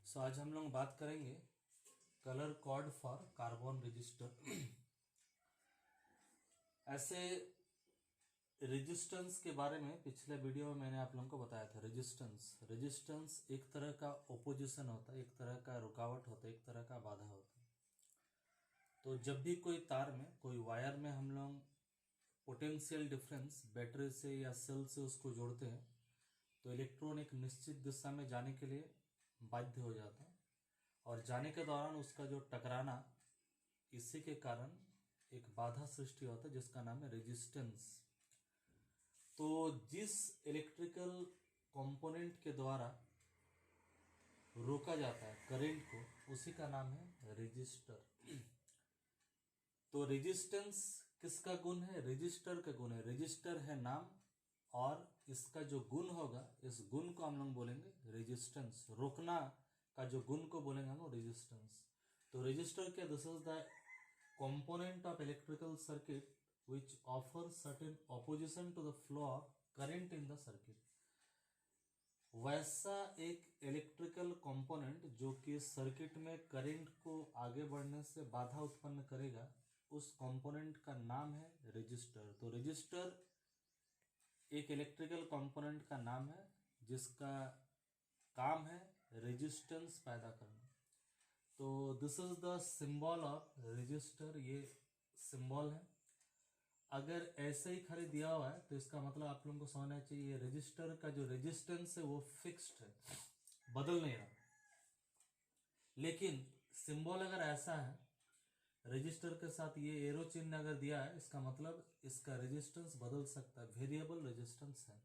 आज हम लोग बात करेंगे colour code for carbon register. ऐसे रेजिस्टेंस के बारे में पिछले वीडियो में मैंने आप लोगों को बताया था। रेजिस्टेंस एक तरह का ओपोजिशन होता है, एक तरह का रुकावट होता है, एक तरह का बाधा होता है। तो जब भी कोई तार में, कोई वायर में हम लोग पोटेंशियल डिफरेंस बैटरी से या सेल से उसको जोड़ते हैं तो इलेक्ट्रॉन एक निश्चित दिशा में जाने के लिए बाध्य हो जाता है और जाने के दौरान उसका जो टकराना, इसी के कारण एक बाधा सृष्टि होता है जिसका नाम है रेजिस्टेंस। तो जिस इलेक्ट्रिकल कंपोनेंट के द्वारा रोका जाता है करंट को, उसी का नाम है रेजिस्टर। तो रेजिस्टेंस किसका गुण है? रेजिस्टर का गुण है। रेजिस्टर है नाम और इसका जो गुण होगा, इस गुण को हम लोग बोलेंगे रेजिस्टेंस। रोकना का जो गुण को बोलेंगे हम रेजिस्टेंस। तो रेजिस्टर क्या? This is the component of electrical circuit which offers certain opposition to the flow of current in the circuit। वैसा एक इलेक्ट्रिकल कंपोनेंट जो कि सर्किट में करंट को आगे बढ़ने से बाधा उत्पन्न करेगा, उस कंपोनेंट का नाम है रेजिस्टर। तो रेजिस्टर एक इलेक्ट्रिकल कंपोनेंट का नाम है जिसका काम है रेजिस्टेंस पैदा करना। तो this is the symbol of resistor, ये सिंबल है। अगर ऐसे ही खाली दिया हुआ है तो इसका मतलब आप लोगों को समझना चाहिए रेजिस्टर का जो रेजिस्टेंस है वो फिक्स्ड है, बदल नहीं रहा। लेकिन सिंबल अगर ऐसा है, रेजिस्टर के साथ ये एरो चिन्ह अगर दिया है, इसका मतलब इसका रेजिस्टेंस बदल सकता है, वेरिएबल रेजिस्टेंस है।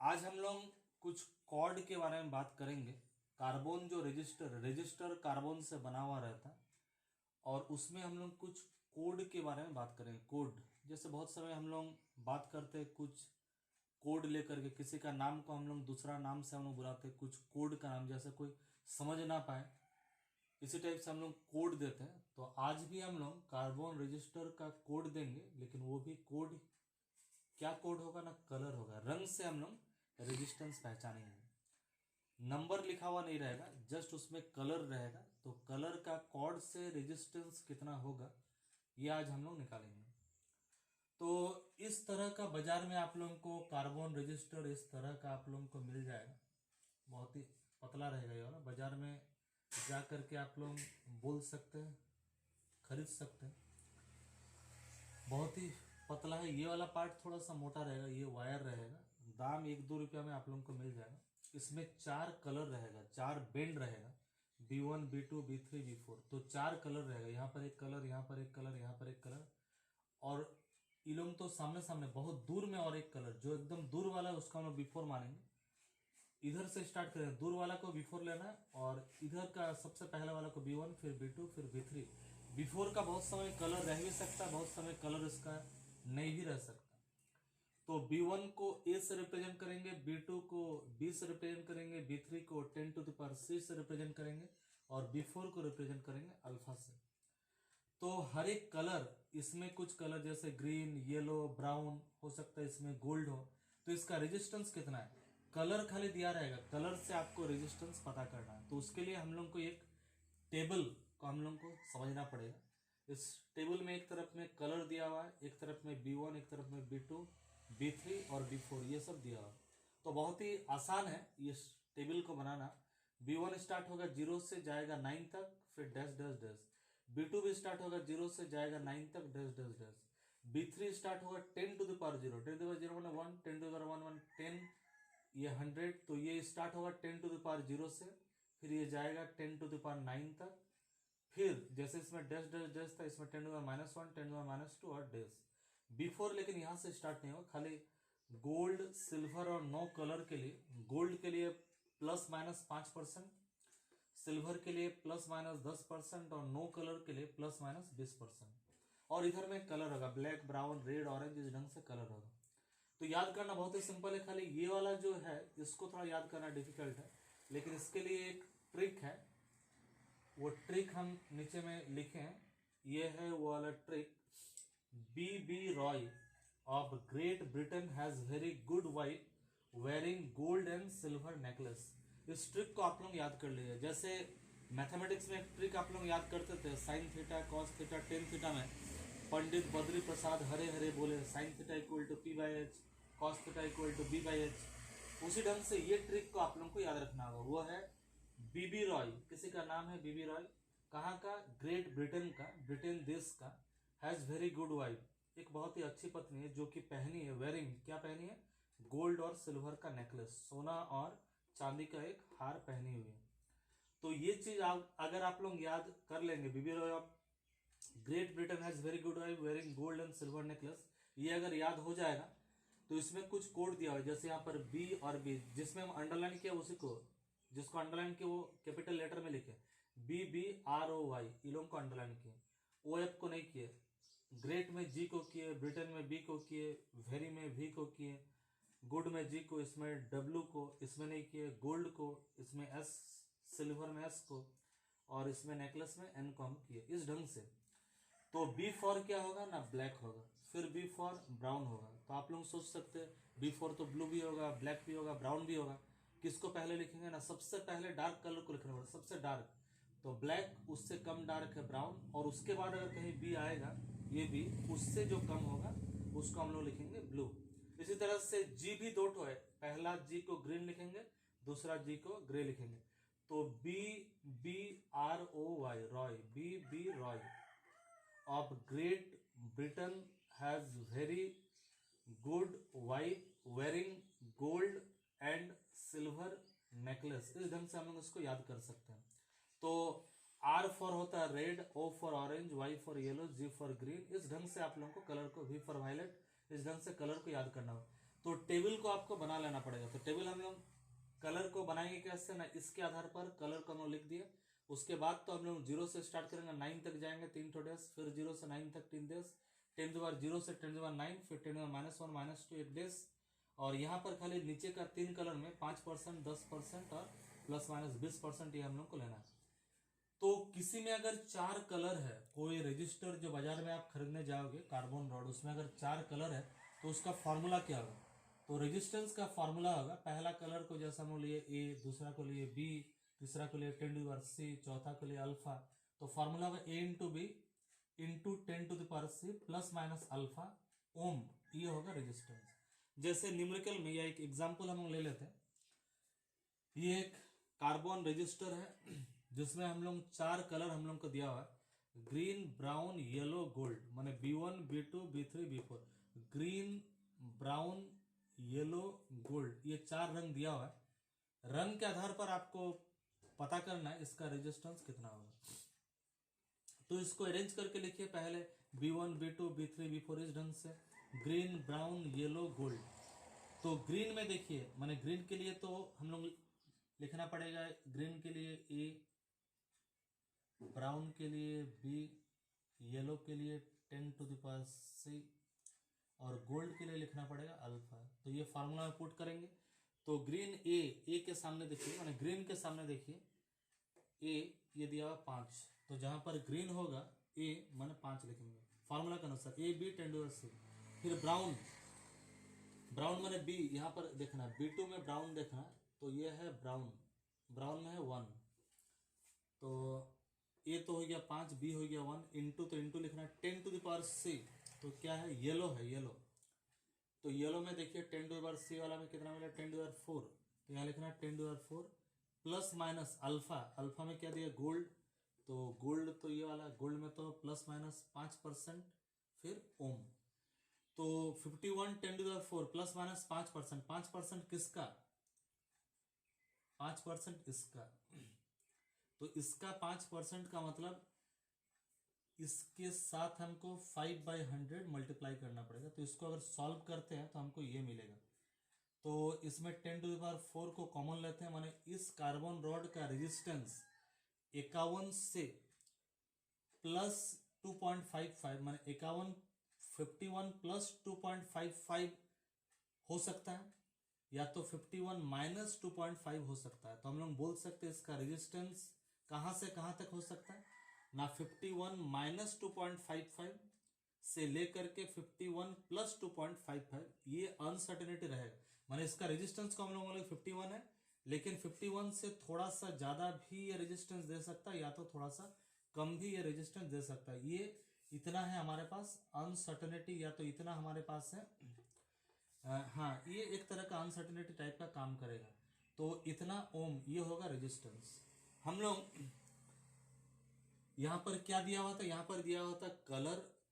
आज हम लोग कुछ कॉर्ड के बारे में बात करेंगे। कार्बन जो रेजिस्टर कार्बन से बना हुआ रहता है और उसमें हम लोग कुछ कोड के बारे में बात करेंगे। कोड, जैसे बहुत समय हम लोग बात करते हैं कुछ कोड लेकर के, किसी का नाम को हम लोग दूसरा नाम से हम लोग बुलाते हैं, कुछ कोड का नाम, जैसे कोई समझ ना पाए इसी टाइप से हम लोग कोड देते हैं। तो आज भी हम लोग कार्बन रजिस्टर का कोड देंगे, लेकिन वो भी कोड क्या कोड होगा ना, कलर होगा। रंग से हम लोग रेजिस्टेंस पहचानेंगे। नंबर लिखा हुआ नहीं रहेगा, जस्ट उसमें कलर रहेगा। तो कलर का कोड से रेजिस्टेंस कितना होगा ये आज हम लोग निकालेंगे। तो इस तरह का बाजार में आप लोगों को कार्बन रजिस्टर इस तरह का आप लोगों को मिल जाएगा। बहुत ही पतला रहेगा ये वाला। बाजार में जा करके आप लोग बोल सकते हैं, खरीद सकते हैं। बहुत ही पतला है। ये वाला पार्ट थोड़ा सा मोटा रहेगा, ये वायर रहेगा। दाम 1-2 रुपया में आप लोगों को मिल जाएगा। इसमें 4 कलर रहेगा, 4 बेंड रहेगा, B1 B2 B3 B4। तो 4 कलर रहेगा। यहाँ पर एक कलर, यहाँ पर एक कलर, यहाँ पर एक कलर, और ये लोग तो सामने सामने बहुत दूर में और एक कलर। जो एकदम दूर वाला है उसका हम लोग बिफोर मानेंगे। इधर से स्टार्ट करें, दूर वाला को बिफोर लेना है और इधर का सबसे पहले वाला को B1, फिर B2, फिर B3। बिफोर का बहुत समय कलर रह भी सकता है, बहुत समय कलर इसका नहीं भी रह सकता। तो B1 को A से रिप्रेजेंट करेंगे, B2 को B से रिप्रेजेंट करेंगे, B3 को 10 टू द पावर 6 से रिप्रेजेंट करेंगे और B4 को रिप्रेजेंट करेंगे अल्फा से। तो हर एक कलर, इसमें कुछ कलर जैसे ग्रीन, येलो, ब्राउन हो सकता है, इसमें गोल्ड हो। तो इसका रेजिस्टेंस कितना है? कलर खाली दिया रहेगा, कलर से आपको रेजिस्टेंस पता करना है। तो उसके लिए हम लोग को एक टेबल को हम लोग को समझना पड़ेगा। इस टेबल में एक तरफ में कलर दिया हुआ है, एक तरफ में B1, एक तरफ में B2, B3 और B4, ये सब दिया हुआ। तो बहुत ही आसान है इस टेबल को बनाना। B1 स्टार्ट होगा 0 से जाएगा 9 तक, फिर डैश डैश डैश। B2 भी स्टार्ट होगा 0 से जाएगा 9 तक, dash dash dash. B3 start होगा 10 to the power 0, 10 to the power 0 मैंने 1, 10 टू द पावर 1 1, 10, ये 100। तो ये स्टार्ट होगा 10 टू द पावर 0 से, फिर ये जाएगा 10 टू द पावर 9 तक। फिर जैसे इसमें डैश डैश डैश था, इसमें 10 to the power -1, 10 to the power -2 और डैश। बिफोर लेकिन यहां से स्टार्ट नहीं होगा। खाली गोल्ड, सिल्वर और नो कलर के लिए, गोल्ड के लिए ±5%, सिल्वर के लिए ±10% और नो कलर के लिए ±20%। और इधर में कलर होगा, ब्लैक, ब्राउन, रेड, ऑरेंज, इस ढंग से कलर होगा। तो याद करना बहुत ही सिंपल है। खाली ये वाला जो है इसको थोड़ा याद करना डिफिकल्ट है, लेकिन इसके लिए एक ट्रिक है। वो ट्रिक हम नीचे में लिखें, ये है वो वाला trick. B.B. Roy of Great Britain has very good wife wearing gold and silver necklace। इस ट्रिक को आप लोग याद कर लीजिए। जैसे मैथमेटिक्स में एक ट्रिक आप लोग याद करते थे, sine theta cos theta tan theta में पंडित बद्री प्रसाद हरे हरे बोले sine theta equal to P by H, cos theta equal to B by H. उसी ढंग से ये ट्रिक को आप लोगों को याद रखना होगा। वो है बीबी रॉय, किसी का नाम है बीबी रॉय, कहाँ का, ग्रेट ब्रिटेन का, ब्रिटेन देश का। हैज वेरी गुड वाइफ, एक बहुत ही अच्छी पत्नी है जो कि पहनी है, वेरिंग, क्या पहनी है, गोल्ड और सिल्वर का नेकलेस, सोना और चांदी का एक हार पहनी हुई है। तो ये चीज अगर आप लोग याद कर लेंगे, B B Roy of Great Britain has very good wife wearing gold and silver necklace, ये अगर याद हो जाएगा तो इसमें कुछ कोड दिया हुआ है, जैसे यहाँ पर बी और बी, जिसमें हम अंडरलाइन किया उसी को, जिसको अंडरलाइन किया वो कैपिटल लेटर में लिखे, B B R O Y, इन लोगों को अंडरलाइन किए, ओ एफ को नहीं किए। ग्रेट में जी को किए, ब्रिटेन में बी को किए, वेरी में वी को किए, गुड में जी को, इसमें डब्ल्यू को इसमें नहीं किए, गोल्ड को इसमें एस, सिल्वर में एस को, और इसमें नेकलेस में एन को हम किए इस ढंग से। तो बी फॉर क्या होगा ना, ब्लैक होगा, फिर बी फॉर ब्राउन होगा। तो आप लोग सोच सकते हैं बी फॉर तो ब्लू भी होगा, ब्लैक भी होगा, ब्राउन भी होगा। किसको पहले लिखेंगे ना, सबसे पहले डार्क कलर को लिखना पड़ेगा, सबसे डार्क तो ब्लैक, उससे कम डार्क है ब्राउन, और उसके बाद अगर कहीं बी आएगा, ये बी उससे जो कम होगा उसको हम लोग लिखेंगे ब्लू। इसी तरह से जी भी दो ठो है, पहला जी को ग्रीन लिखेंगे, दूसरा जी को ग्रे लिखेंगे। तो B B R O Y, Roy, B B Roy of Great Britain has very good wife wearing gold and silver necklace। इस ढंग से हम लोग इसको याद कर सकते हैं। तो R फॉर होता है red, O for orange, Y for yellow, G for green. इस ढंग से आप लोगों को कलर को, V फॉर वायलेट, इस ढंग से कलर को याद करना होगा। तो टेबल को आपको बना लेना पड़ेगा। तो टेबल हम लोग कलर को बनाएंगे कैसे ना, इसके आधार पर कलर को हम लोग लिख दिए। उसके बाद तो हम लोग 0 से स्टार्ट करेंगे, 9 तक जाएंगे, 3 ठो डेज, फिर 0 से 9 तक 3 डेज, 10 बार 0 से 10 बार 9, फिर 10 बार -1 -2 1 डेज। और यहाँ पर खाली नीचे का 3 कलर में 5%, 10% और ±20% ये हम लोग को लेना है। तो किसी में अगर 4 कलर है, कोई रजिस्टर जो बाजार में आप खरीदने जाओगे कार्बन रॉड, उसमें अगर 4 कलर है तो उसका फॉर्मूला क्या होगा। तो रेजिस्टेंस का फॉर्मूला होगा, पहला कलर को जैसा हम लिए ए, दूसरा को लिए बी, तीसरा को लिए 10⁻C, चौथा को लिए अल्फा। तो फॉर्मूला होगा A into B into 10⁻C plus minus alpha ohm, ये होगा रेजिस्टेंस। जैसे न्यूमेरिकल में या एक एग्जाम्पल हम ले लेते हैं, ये एक कार्बन रजिस्टर है जिसमें हम लोग 4 कलर हम लोग को दिया हुआ है, ग्रीन ब्राउन येलो गोल्ड, माने B1 B2 B3 B4, green brown yellow gold, ये 4 रंग दिया हुआ है। रंग के आधार पर आपको पता करना है इसका रेजिस्टेंस कितना होगा। तो इसको अरेंज करके लिखिए, पहले B1 B2 B3 B4 इस ढंग से, ग्रीन ब्राउन येलो गोल्ड। तो ग्रीन में देखिए, माने ग्रीन के लिए तो हम लोग लिखना पड़ेगा, ग्रीन के लिए ए, ब्राउन के लिए बी, येलो के लिए 10⁻C और गोल्ड के लिए लिखना पड़ेगा अल्फा। तो ये फार्मूला में पुट करेंगे। तो ग्रीन ए के सामने देखिए, माने ग्रीन के सामने देखिए ए, ये दिया हुआ 5, तो जहां पर ग्रीन होगा ए माने 5 लिखेंगे फार्मूला के अनुसार, ए बी 10⁻C। फिर ब्राउन, ब्राउन माने बी, यहाँ पर देखना B2 में ब्राउन देखना, तो ये है ब्राउन, ब्राउन में है 1, तो ए तो हो गया 5, बी हो गया 1, इंटू, तो इंटू लिखना 10⁻C, तो क्या है, येलो है, येलो। तो येलो में देखिए 10⁻C वाला में कितना मिला, 10⁻4, तो यहाँ लिखना 10⁻4 प्लस माइनस अल्फा, अल्फा में क्या दिया, गोल्ड, तो गोल्ड तो ये वाला, गोल्ड में तो प्लस माइनस 5%, फिर ओम। तो 51 10⁻4 प्लस माइनस 5%, 5% किसका, 5% इसका। तो इसका 5% का मतलब इसके साथ हमको 5/100 मल्टीप्लाई करना पड़ेगा। तो इसको अगर सॉल्व करते हैं तो हमको ये मिलेगा। तो इसमें 10⁻4 को कॉमन लेते हैं, माने इस कार्बन रॉड का रेजिस्टेंस 51 से प्लस 2.55, माने 51 प्लस 2.55 हो सकता है, या तो 51 माइनस 2.5 हो सकता है। तो हम लोग बोल सकते हैं इसका रेजिस्टेंस कहां से कहां तक हो सकता है ना, 51 माइनस 2.55 से लेकर के 51 प्लस 2.55, ये अनसर्टेनिटी रहेगा। माने इसका रेजिस्टेंस को हम लोगों को 51 है, लेकिन 51 से थोड़ा सा ज़्यादा भी ये रेजिस्टेंस दे सकता है या तो थोड़ा सा कम भी ये रेजिस्टेंस दे सकता है। ये इतना है हमारे पास अनसर्टेनिटी, या तो इतना हमारे पास है हाँ, ये एक तरह का अनसर्टेनिटी टाइप का काम करेगा। तो इतना ओम ये होगा रेजिस्टेंस। हम लोग यहाँ पर क्या दिया हुआ था, यहाँ पर दिया हुआ था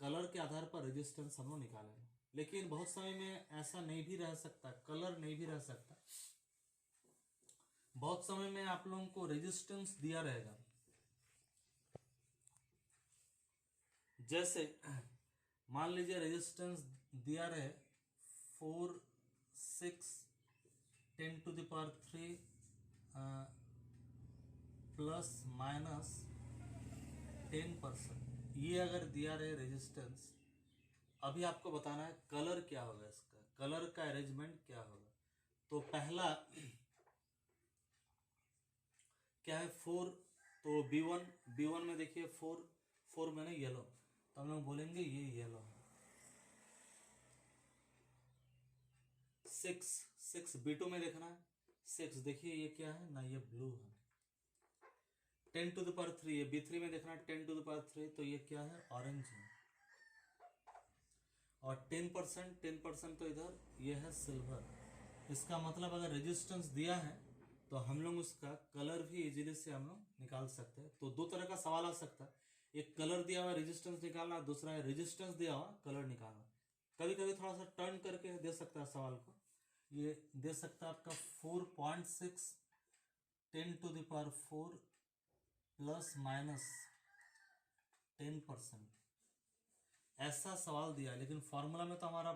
कलर के आधार पर रेजिस्टेंस हम लोग निकालेंगे। लेकिन बहुत समय में ऐसा नहीं भी रह सकता, कलर नहीं भी रह सकता। बहुत समय में आप लोगों को रेजिस्टेंस दिया रहेगा, जैसे मान लीजिए रेजिस्टेंस दिया रहे 4, 6, 10⁻³ प्लस माइनस 10%। ये अगर दिया रहे रेजिस्टेंस, अभी आपको बताना है कलर क्या होगा, इसका कलर का अरेंजमेंट क्या होगा। तो पहला क्या है 4, तो B1 में देखिए 4 मैंने येलो, तो हम लोग बोलेंगे ये येलो है। 6 B2 में देखना है 6, देखिए ये क्या है ना, ये ब्लू है। 10⁻³ ये B3 में देखना है 10⁻³ तो ये क्या है, ऑरेंज है। और 10% तो इधर ये है सिल्वर। इसका मतलब अगर रेजिस्टेंस दिया है तो हम लोग उसका कलर भी इजीली से हम लोग निकाल सकते हैं। तो दो तरह का सवाल आ सकता है, एक कलर दिया हुआ रेजिस्टेंस निकालना, दूसरा है रेजिस्टेंस दिया हुआ कलर निकालना। कभी कभी थोड़ा सा टर्न करके दे सकता है सवाल को। ये दे सकता है आपका 4.6 10⁻⁴ प्लस माइनस 10%, ऐसा सवाल दिया। लेकिन फॉर्मूला में तो हमारा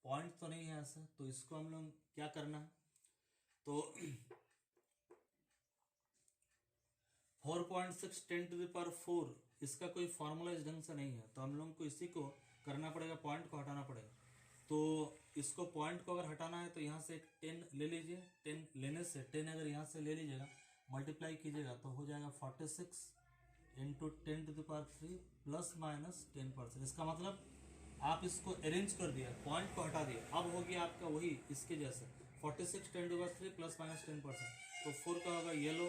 पॉइंट तो नहीं है ऐसा, तो इसको हम लोग क्या करना है, तो 4.6 10⁻⁴ इसका कोई फॉर्मूला इस ढंग से नहीं है, तो हम लोग को इसी को करना पड़ेगा, पॉइंट को हटाना पड़ेगा। तो इसको पॉइंट को अगर हटाना है तो यहाँ से 10 ले लीजिए, 10 लेने से 10 अगर यहाँ से ले लीजिएगा, मल्टीप्लाई कीजिएगा तो हो जाएगा 46 × 10⁻³ प्लस माइनस 10%। इसका मतलब आप इसको अरेंज कर दिया, पॉइंट को हटा दिया, अब हो गया आपका वही इसके जैसे 46 10⁻³ प्लस माइनस 10%। तो 4 का होगा येलो,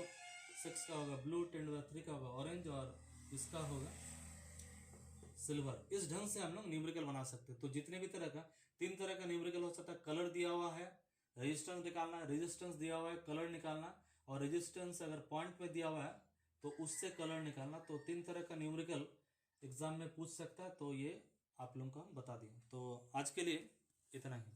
6 का होगा ब्लू, 10⁻³ का होगा ऑरेंज, और इसका होगा सिल्वर। इस ढंग से हम लोग न्यूमेरिकल बना सकते हैं। तो जितने भी तरह का 3 तरह का न्यूमेरिकल हो सकता है। कलर दिया हुआ है, रेजिस्टेंस निकालना, रेजिस्टेंस दिया हुआ है, कलर निकालना, और रेजिस्टेंस अगर पॉइंट में दिया हुआ है तो उससे कलर निकालना। तो 3 तरह का न्यूमेरिकल एग्जाम में पूछ सकता है। तो ये आप लोगों को हम बता दिए। तो आज के लिए इतना ही।